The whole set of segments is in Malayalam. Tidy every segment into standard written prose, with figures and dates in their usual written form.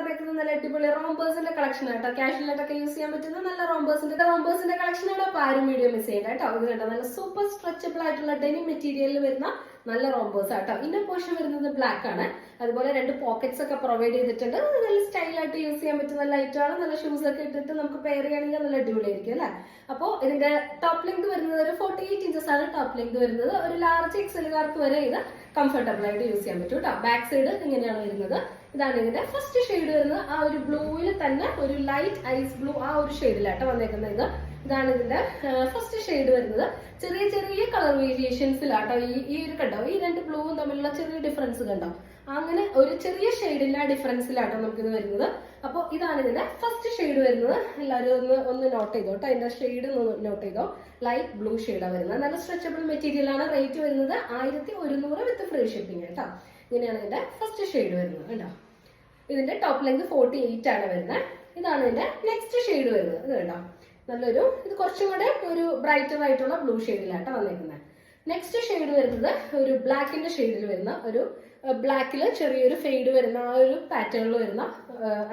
വന്നേക്കുന്നത് നല്ല അടിപൊളി റോംബേഴ്സിന്റെ കളക്ഷൻ ആട്ടോ. കാഷ്വൽ ആയിട്ടൊക്കെ യൂസ് ചെയ്യാൻ പറ്റുന്ന നല്ല റോംബേഴ്സിന്റെ കളക്ഷൻ ആണ്. അപ്പൊ ആരും വീഡിയോ മിസ് ചെയ്യണ്ട കേട്ടോ. ഇത് കണ്ടോ, നല്ല സൂപ്പർ സ്ട്രെച്ചബിൾ ആയിട്ടുള്ള ഡെനിം മെറ്റീരിയലിൽ വരുന്ന നല്ല റോംബേഴ്സ് ആട്ടോ. ഇന്നർ പോർഷൻ വരുന്നത് ബ്ലാക്ക് ആണ്. അതുപോലെ 2 പോക്കറ്റ്സ് ഒക്കെ പ്രൊവൈഡ് ചെയ്തിട്ടുണ്ട്. നല്ല സ്റ്റൈലായിട്ട് യൂസ് ചെയ്യാൻ പറ്റുന്ന ലൈറ്റ് ആണ്. നല്ല ഷൂസ് ഒക്കെ ഇട്ടിട്ട് നമുക്ക് പെയർ ചെയ്യുകയാണെങ്കിൽ നല്ല അടിപൊളിയായിരിക്കും അല്ലെ. അപ്പോൾ ഇതിന്റെ ടോപ്പ് ലെങ്ത് വരുന്നത് ഒരു 48 ഇഞ്ചസ് ആണ് ടോപ്പ് ലെങ്ത് വരുന്നത്. ഒരു ലാർജ് എക്സലുകാർക്ക് വരെ ഇത് കംഫർട്ടബിൾ ആയിട്ട് യൂസ് ചെയ്യാൻ പറ്റും കേട്ടോ. ബാക്ക് സൈഡ് ഇങ്ങനെയാണ് വരുന്നത്. ഇതാണ് ഇതിന്റെ ഫസ്റ്റ് ഷെയ്ഡ് വരുന്നത്. ആ ഒരു ബ്ലൂവിൽ തന്നെ ഒരു ലൈറ്റ് ഐസ് ബ്ലൂ ആ ഒരു ഷെയ്ഡിലാട്ടോ വന്നേക്കുന്നത്. ഇതാണ് ഇതിന്റെ ഫസ്റ്റ് ഷെയ്ഡ് വരുന്നത്. ചെറിയ ചെറിയ കളർ വേരിയേഷൻസിലാട്ടോ ഈ ഒരു കണ്ടോ, ഈ 2 ബ്ലൂവും തമ്മിലുള്ള ചെറിയ ഡിഫറൻസ് കണ്ടോ, അങ്ങനെ ഒരു ചെറിയ ഷെയ്ഡിന്റെ ഡിഫറൻസിലാട്ടോ നമുക്കിത് വരുന്നത്. അപ്പോൾ ഇതാണ് ഇതിന്റെ ഫസ്റ്റ് ഷെയ്ഡ് വരുന്നത്. എല്ലാവരും ഒന്ന് നോട്ട് ചെയ്തോ കേട്ടോ. അതിന്റെ ഷെയ്ഡ് ഒന്ന് നോട്ട് ചെയ്തോ. ലൈറ്റ് ബ്ലൂ ഷെയ്ഡാണ് വരുന്നത്. നല്ല സ്ട്രെച്ചബിൾ മെറ്റീരിയൽ ആണ്. റേറ്റ് വരുന്നത് 1100 വിത്ത് ഫ്രീ ഷിപ്പിംഗ് കേട്ടോ. ഇങ്ങനെയാണ് ഇതിന്റെ ഫസ്റ്റ് ഷെയ്ഡ് വരുന്നത് കേട്ടോ. ഇതിന്റെ ടോപ്പ് ലെങ്ത് 48 ആണ് വരുന്നത്. ഇതാണ് ഇതിന്റെ നെക്സ്റ്റ് ഷെയ്ഡ് വരുന്നത്. ഇത് കേട്ടോ, നല്ലൊരു ഇത് കുറച്ചും കൂടെ ഒരു ബ്രൈറ്റർ ആയിട്ടുള്ള ബ്ലൂ ഷെയ്ഡിലാട്ടോ വന്നേക്കുന്നത്. നെക്സ്റ്റ് ഷെയ്ഡ് വരുന്നത് ഒരു ബ്ലാക്കിന്റെ ഷെയ്ഡിൽ വരുന്ന ഒരു ബ്ലാക്കിൽ ചെറിയൊരു ഫെയ്ഡ് വരുന്ന ആ ഒരു പാറ്റേണിൽ വരുന്ന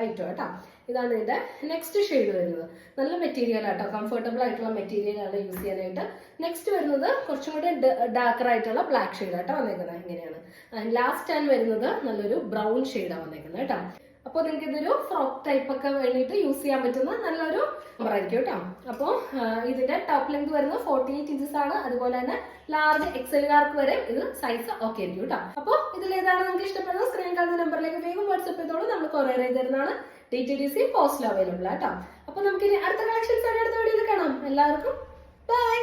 ഐറ്റം കേട്ടോ. ഇതാണ് ഇതിന്റെ നെക്സ്റ്റ് ഷെയ്ഡ് വരുന്നത്. നല്ല മെറ്റീരിയൽ ആട്ടോ, കംഫർട്ടബിൾ ആയിട്ടുള്ള മെറ്റീരിയൽ ആണ് യൂസ് ചെയ്യാനായിട്ട്. നെക്സ്റ്റ് വരുന്നത് കുറച്ചും കൂടെ ഡാർക്കർ ആയിട്ടുള്ള ബ്ലാക്ക് ഷെയ്ഡ് ആട്ടോ വന്നേക്കുന്നത്. ഇങ്ങനെയാണ്. ലാസ്റ്റ് ആണ് വരുന്നത് നല്ലൊരു ബ്രൗൺ ഷെയ്ഡാണ് വന്നേക്കുന്നത് കേട്ടോ. അപ്പോൾ നിങ്ങൾക്ക് ഇതൊരു ഫ്രോക്ക് ടൈപ്പ് ഒക്കെ വേണ്ടിയിട്ട് യൂസ് ചെയ്യാൻ പറ്റുന്ന നല്ലൊരു ആയിരിക്കും കേട്ടോ. അപ്പോൾ ഇതിന്റെ ടോപ്പ് ലെങ്ത് വരുന്നത് 48 ഇഞ്ചസ് ആണ്. അതുപോലെ തന്നെ ലാർജ് എക്സലുകാർക്ക് വരെ ഇത് സൈസ് ഓക്കെ ആയിരിക്കും കേട്ടോ. അപ്പോൾ ഇതിലേതാണ് നിങ്ങൾക്ക് ഇഷ്ടപ്പെടുന്നത് സ്ക്രീൻ കാണുന്ന നമ്പറിലേക്ക് വേഗം വാട്സ്ആപ്പ് ചെയ്തോളൂ. നമ്മൾ കൊറിയർ ചെയ്ത് തരുന്നതാണ്. DTDC പോസ്റ്റിൽ അവൈലബിൾ ആട്ടോ. അപ്പോൾ നമുക്ക് ഇനി അടുത്ത കളക്ഷൻസ് അടുത്ത വീഡിയോയിൽ കാണാം. എല്ലാവർക്കും ബൈ.